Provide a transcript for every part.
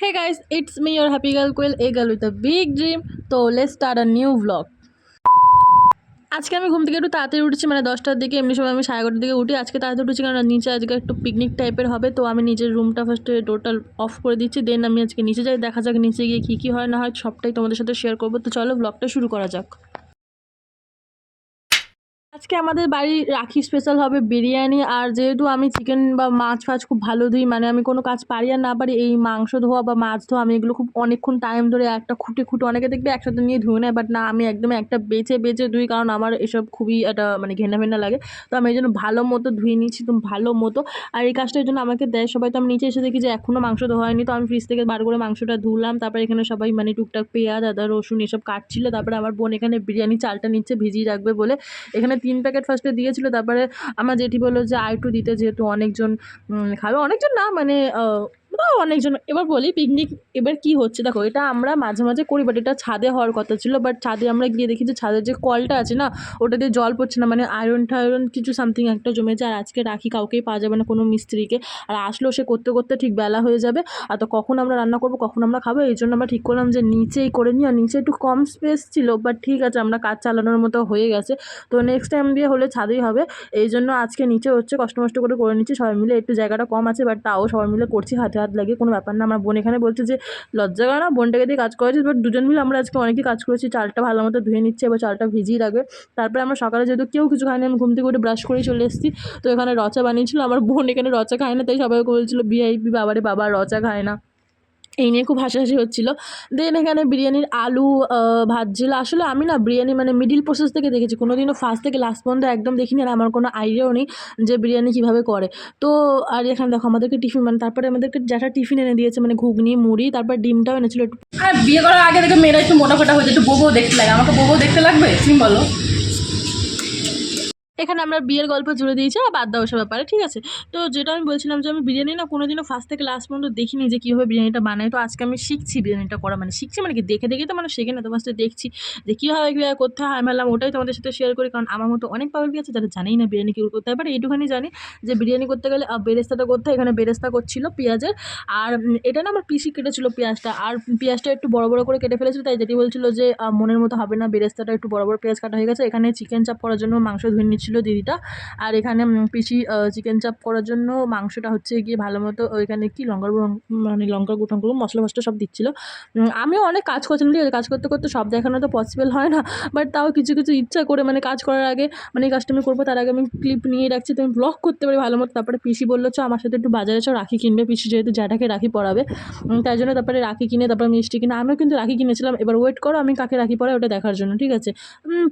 Hey guys, it's me your happy girl Quill, a girl with a big dream. So let's start a new vlog. আজকে আমি ঘুম থেকে একটু তাড়াতাড়ি উঠেছি, মানে 10টার দিকে। এমনি সময় আমি 11:30 দিকে উঠি। আজকে তাড়াতাড়ি উঠেছি কারণ নিচে আজকে একটু পিকনিক টাইপের হবে, তো আমি নিজের রুমটা ফার্স্টে টোটাল অফ করে দিচ্ছি। দেন আমি আজকে নিচে যাই, দেখা যাক নিচে গিয়ে কী হয় না হয় সবটাই তোমাদের সাথে শেয়ার করবো। তো চলো ব্লগটা শুরু করা যাক। আজকে আমাদের বাড়ির রাখি স্পেশাল হবে বিরিয়ানি। আর যেহেতু আমি চিকেন বা মাছ ফাছ খুব ভালো ধুই, মানে আমি কোনো কাজ পারি আর না পারি, এই মাংস ধোয়া বা মাছ ধোয়া আমি এগুলো খুব অনেকক্ষণ টাইম ধরে একটা খুঁটে অনেকে দেখবে একসাথে নিয়ে ধুয়ে নেয়, বাট না, আমি একদমই একটা বেছে ধুই কারণ আমার এসব খুবই একটা মানে ঘেন্না লাগে। তো আমি এই জন্য ভালো মতো ধুয়ে নিচ্ছি, তো ভালো মতো। আর এই কাজটার জন্য আমাকে দেয় সবাই। তো আমি নিচে এসে দেখি যে এখনও মাংস ধোয়া হয়নি, তো আমি ফ্রিজ থেকে বার করে মাংসটা ধুলাম। তারপরে এখানে সবাই মানে টুকটাক পেঁয়াজ আদা রসুন এসব কাটছিল। তারপরে আমার বোন এখানে বিরিয়ানি চালটা নিচ্ছে ভিজিয়ে রাখবে বলে। এখানে 3 প্যাকেট ফার্স্টে দিয়েছিল, তারপরে আমার জেঠি বললো যে আর একটু দিতে, যেহেতু অনেকজন খাবে। অনেকজন না মানে অনেকজন। এবার বলি পিকনিক এবার কি হচ্ছে দেখো, এটা আমরা মাঝে মাঝে করি, বাট এটা ছাদে হওয়ার কথা ছিল। বাট ছাদে আমরা গিয়ে দেখি যে ছাদের যে কলটা আছে না, ওটা দিয়ে জল পড়ছে না, মানে আয়রন টায়রন কিছু সামথিং একটা জমেছে। আর আজকে রাখি কাউকেই পাওয়া যাবে না, কোনো মিস্ত্রিকে। আর আসলেও সে করতে করতে ঠিক বেলা হয়ে যাবে। আর তো কখন আমরা রান্না করবো, কখন আমরা খাবো, এই জন্য আমরা ঠিক করলাম যে নিচেই করে নিই। আর নিচে একটু কম স্পেস ছিল, বাট ঠিক আছে, আমরা কাজ চালানোর মতো হয়ে গেছে। তো নেক্সট টাইম দিয়ে হলে ছাদেই হবে। এই জন্য আজকে নিচে হচ্ছে, কষ্ট করে নিচ্ছি সবাই মিলে। একটু জায়গাটা কম আছে, বাট তাও সবাই মিলে করছি, হাতে হাত লাগিয়ে, কোনো ব্যাপার না। আমার বোন এখানে বলছে যে লজ্জা করে না বোনটাকে দিয়ে কাজ করেছিস, বাট দুজন মিলে আমরা আজকে অনেকই কাজ করেছি। চালটা ভালো মতো ধুয়ে নিচ্ছে, এবার চালটা ভিজিয়ে রাখবে। তারপরে আমরা সকালে যেহেতু কেউ কিছু খাইনি, আমি ঘুম থেকে উঠে ব্রাশ করেই চলে এসেছি। তো এখানে রচা বানিয়েছিল, আমার বোন এখানে রচা খায় না, তাই সবাইকে বলছিল ভিআইপি বাবারে বাবা রচা খায় না, এই নিয়ে খুব হাসাহাসি হচ্ছিলো। দেন এখানে বিরিয়ানির আলু ভাজছিল। আসলে আমি না বিরিয়ানি মানে মিডিল প্রসেস থেকে দেখেছি, কোনো দিনও ফার্স্ট থেকে লাস্ট পর্যন্ত একদম দেখিনি। আর আমার কোনো আইডিয়াও নেই যে বিরিয়ানি কীভাবে করে। তো আর এখানে দেখো আমাদেরকে টিফিন, মানে তারপরে আমাদেরকে যারা টিফিন এনে দিয়েছে, মানে ঘুগনি মুড়ি, তারপর ডিমটাও এনেছিল একটু। আর বিয়ে করার আগে থেকে মেয়েরা একটু মোটাফোটা হয়েছে, একটু বউও দেখতে লাগে। আমাকে বউও দেখতে লাগবে, তুমি বলো। এখানে আমরা বিয়ের গল্প জুড়ে দিয়েছি, আর বাদ দাও সে ব্যাপারে, ঠিক আছে। তো যেটা আমি বলছিলাম যে আমি বিরিয়ানি না কোনোদিনও ফার্স্ট থেকে লাস্ট পর্যন্ত দেখিনি যে কীভাবে বিরিয়ানিটা বানায়। তো আজকে আমি শিখছি বিরিয়ানিটা করা, মানে শিখছি মানে কি দেখে তো মানে শেখে না, তো ফার্স্টে দেখছি যে কীভাবে কীভাবে করতে হয়। আমি ভাবলাম ওটাই তোমাদের সাথে শেয়ার করি, কারণ আমার মতো অনেক পাগল আছে যারা জানেই না বিরিয়ানি কী করতে হয়। বাট এইটুখানি জানি যে বিরিয়ানি করতে গেলে বেরেস্তাটা করতে হয়। এখানে বেরেস্তা করছিল পেঁয়াজের। আর এটা না আমার পিসি কেটেছিল পেঁয়াজটা, আর পেঁয়াজটা একটু বড় বড় করে কেটে ফেলেছিল, তাই যেটি বলছিল যে মনের মতো হবে না, বেরেস্তাটা একটু বড় বড় পেঁয়াজ কাটা হয়ে গেছে। এখানে চিকেন চাপ করার জন্য মাংস ধুয়ে নিচ্ছিল দিদিটা। আর এখানে পিসি চিকেন চাপ করার জন্য মাংসটা হচ্ছে গিয়ে ভালো মতো ওইখানে কি লঙ্কার গুঁড়ো, মানে লঙ্কার গুঁড়ো মশলা সব দিচ্ছিলো। আমিও অনেক কাজ করছিলাম, ঠিক আছে। কাজ করতে করতে সব দেখানো তো পসিবল হয় না, বাট তাও কিছু ইচ্ছা করে, মানে কাজ করার আগে, মানে এই কাজটা আমি করবো তার আগে আমি ক্লিপ নিয়ে রাখছি, তো আমি ব্লগ করতে পারি ভালো মতো। তারপরে পিসি বললো চ আমার সাথে একটু বাজারে চ, রাখি কিনবে। পিসি যেহেতু জ্যাঠাকে রাখি পরাবে, তাই জন্য তারপরে রাখি কিনে, তারপরে মিষ্টি কিনে। আমিও কিন্তু রাখি কিনেছিলাম। এবার ওয়েট করো, আমি কাকে রাখি পরাই ওটা দেখার জন্য, ঠিক আছে।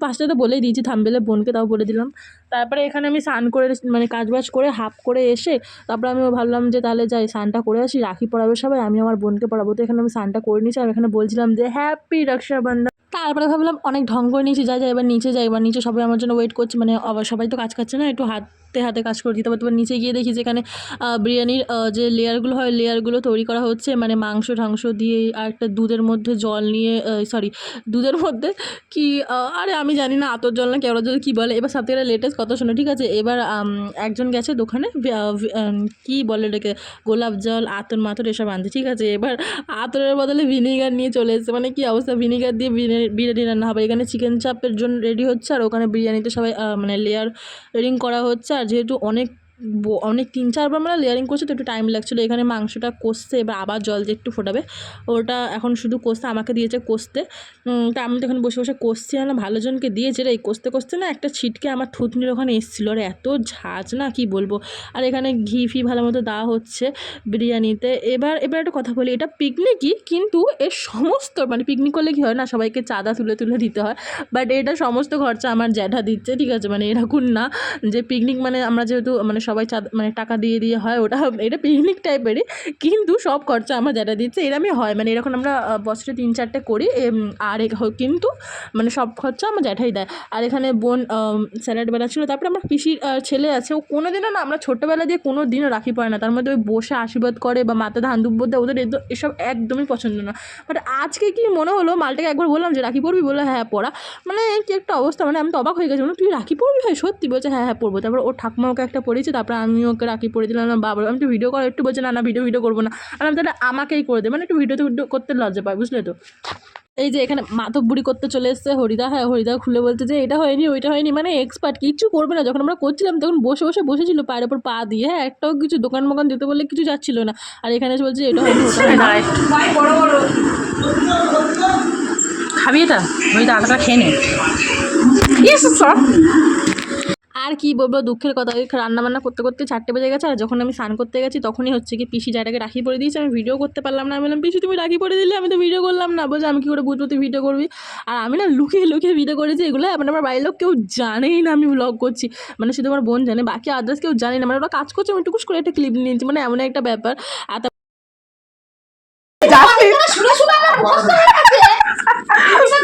পাঁচটা তো বলেই দিয়েছি থাম্বনেলে, বোনকে তাও বলে দিলাম। তারপরে এখানে আমি স্নান করে মানে কাজবাজ করে হাফ করে এসে তারপরে আমিও ভাবলাম যে তাহলে যাই স্নানটা করে আসি, রাখি পরাবে সবাই, আমি আমার বোনকে পরাবো। তো এখানে আমি স্নানটা করে নিয়েছি, আর এখানে বলছিলাম যে হ্যাপি রক্ষাবন্ধন। তারপরে ভাবলাম অনেক ঢং করে নিয়েছি, যাই এবার নিচে যাই। এবার নিচে সবাই আমার জন্য ওয়েট করছে, মানে আবার সবাই তো কাজ করছে না, একটু হাতে কাজ করে দিতে পারতো। নিচে গিয়ে দেখি যেখানে বিরিয়ানির যে লেয়ারগুলো হয়, লেয়ারগুলো তৈরি করা হচ্ছে, মানে মাংস ঢাংস দিয়ে। আর একটা দুধের মধ্যে জল নিয়ে, সরি দুধের মধ্যে কি আরে আমি জানি না, আতর জল না কেওড়া জল কী বলে। এবার সব থেকে লেটেস্ট কথা শোনো, ঠিক আছে। এবার একজন গেছে দোকানে কী বলে এটাকে, গোলাপ জল আতর মাতর এসব আনতে, ঠিক আছে। এবার আতরের বদলে ভিনিগার নিয়ে চলে এসেছে, মানে কি অবস্থা। ভিনিগার দিয়ে বিরিয়ানি রান্না হবে। এখানে চিকেন চাপের জন্য রেডি হচ্ছে, আর ওখানে বিরিয়ানিতে সবাই মানে লেয়ারিং করা হচ্ছে। আর যেহেতু অনেক 3-4 বার মানে লেয়ারিং করছে, তো একটু টাইম লাগছিলো। এখানে মাংসটা কষছে, এবার আবার জল দিয়ে একটু ফোটাবে। ওটা এখন শুধু কষতে আমাকে দিয়েছে কষতে। তা আমি তো এখানে বসে কষছি, না ভালো জনকে দিয়েছে রে। এই কষতে না একটা ছিটকে আমার থুতনির ওখানে এসেছিলো, আর এত ঝাঁজ না কি বলবো। আর এখানে ঘি ফি ভালো মতো দেওয়া হচ্ছে বিরিয়ানিতে। এবার একটা কথা বলি, এটা পিকনিকই, কিন্তু এর সমস্ত মানে পিকনিক করলে কি হয় না, সবাইকে চাঁদা তুলে দিতে হয়, বাট এটা সমস্ত খরচা আমার জ্যাঠা দিচ্ছে, ঠিক আছে। মানে এরকম না যে পিকনিক মানে আমরা যেহেতু মানে সবাই মানে টাকা দিয়ে হয়, ওটা এটা পিকনিক টাইপেরই, কিন্তু সব খরচা আমার জ্যাঠা দিচ্ছে। এরমই হয়, মানে এরকম আমরা বছরে 3-4টে করি। আর কিন্তু মানে সব খরচা আমার জ্যাঠাই দেয়। আর এখানে বোন স্যালাড বানাচ্ছিলো। তারপরে আমার পিসির ছেলে আছে, ও কোনো দিনও না, আমরা ছোটোবেলা দিয়ে কোনো দিনও রাখি পড়ে না। তার মধ্যে ওই বসে আশীর্বাদ করে বা মাথা ধান দুব্বর দেয়, ওদের এসব একদমই পছন্দ না। বাট আজকে কি মনে হলো, মালটাকে একবার বললাম যে রাখি পড়বি, বলে হ্যাঁ পড়া। মানে কি একটা অবস্থা, মানে আমি তো অবাক হয়ে গেছি, তুই রাখি পড়বি? হয় সত্যি? বলছে হ্যাঁ পড়বো। তারপর ওর ঠাকুমা ওকে একটা পড়িয়েছে, তারপর আমি ওকে রাখি পরে দিলাম। আমার বাবার আমি একটু ভিডিও করো একটু, বলছে না ভিডিও করবো না। আর আমি তাহলে আমাকেই করে দেবে, মানে একটু ভিডিও করতে লজ্জা পাই, বুঝলে তো। এই যে এখানে মাথব বুড়ি করতে চলে এসছে হরিদা। হ্যাঁ, হরিদা খুলে বলতে যে এটা হয়নি ওইটা হয়নি, মানে এক্সপার্ট, কিচ্ছু করবে না। যখন আমরা করছিলাম তখন বসেছিল পায়ের ওপর পা দিয়ে। হ্যাঁ, একটাও কিছু দোকান যেতে বললে কিছু যাচ্ছিল না। আর এখানে এসে বলছে এটা হয়নি ওটা হয়নি। খাবি এটা হরিদা, আটাটা খেয়ে নে। আর কি বলবো, দুঃখের কথা, রান্নাবান্না করতে করতে 4টে বেজে গেছে। আর যখন আমি স্নান করতে গেছি তখনই হচ্ছে কি পিসি জায়গাটাকে রাখি পরে দিয়েছে, আমি ভিডিও করতে পারলাম না। আমি বললাম পিসি তুমি রাখি পরে দিলে, আমি তো ভিডিও করলাম না। বলছে আমি কী করে বুঝবো তুই ভিডিও করবি। আর আমি না লুকিয়ে ভিডিও করেছি এগুলো, মানে আমার বাড়ির লোক কেউ জানেই না আমি ব্লগ করছি, মানে শুধু আমার বোন জানে, বাকি আদার্স কেউ জানে না। মানে ওরা কাজ করছে, আমি টুকুস করে একটা ক্লিপ নিয়েছি, মানে এমন একটা ব্যাপার। আর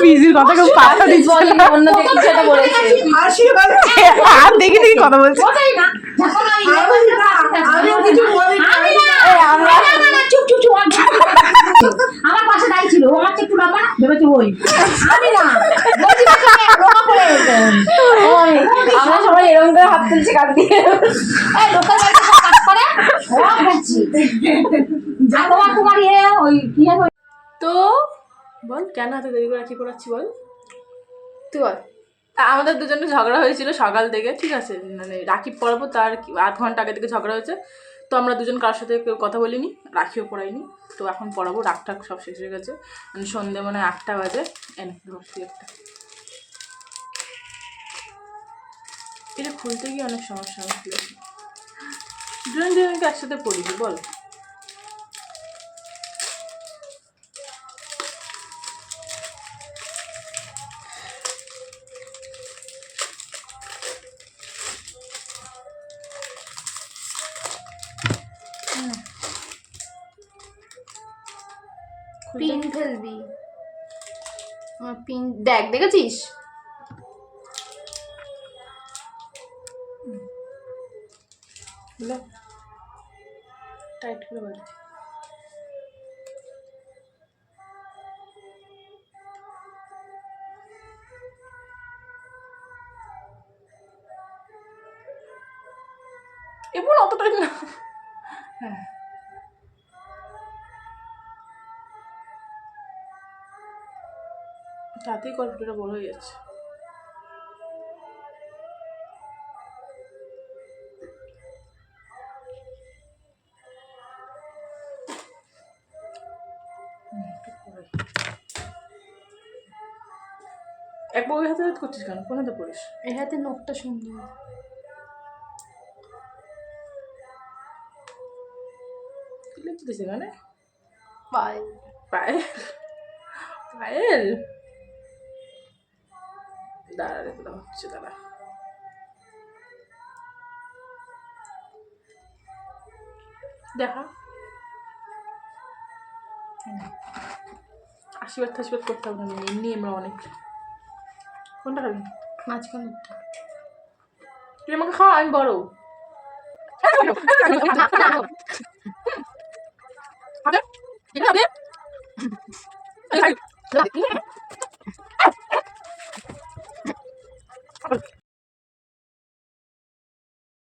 পিসির কথা কেউ পাত্তা দিচ্ছে না, অন্যদিকে কিছু একটা বলেছে আর দেখি কথা বলছে। আমার পাশে দাঁড়িয়ে ছিল, ও আমার একটু লম্বা ভেবেছি ওই আমি না আমরা সবাই এরকম করে হাত তুলছি কাজ দিয়ে, লোকাল বাড়িতে কাজ করে ওরা খাচ্ছি তোমার ওই কি তো বল কেন এত দেরি করে রাখি পড়াচ্ছি বল তুই বল। আমাদের দুজনে ঝগড়া হয়েছিল সকাল থেকে, ঠিক আছে, মানে রাখি পরাবো তার 8 ঘন্টা আগে থেকে ঝগড়া হয়েছে। তো আমরা দুজন কারোর সাথে কেউ কথা বলিনি, রাখিও পড়াইনি। তো এখন পড়াবো, রাগটাক সব শেষ হয়ে গেছে, মানে সন্ধ্যে মানে 8টা বাজে। এনে ধরছি একটা, এটা খুলতে গিয়ে অনেক সমস্যা আমি খুলেছি। দুজনকে একসাথে পড়িবি বল। পিন ফেলবি, পিন দেখ, দেখেছিস টাইট করে বল। এবার অতটাই না, হ্যাঁ তাতেই গল্পটা বড় হয়ে যাচ্ছে। এক বই হাতে করছিস কেন, কোন হাতে পড়িস? এই হাতে নখটা সুন্দর। কি লিখছিস এখানে? পায়েল পায়েল দাঁড়া রে, হচ্ছে দাঁড়া। দেখা আশীর্বাদ করতে হবে না, এমনি আমরা অনেক। কোনটা খাবি? মাঝখানেরটা। তুই আমাকে খাওয়া, আমি বড়।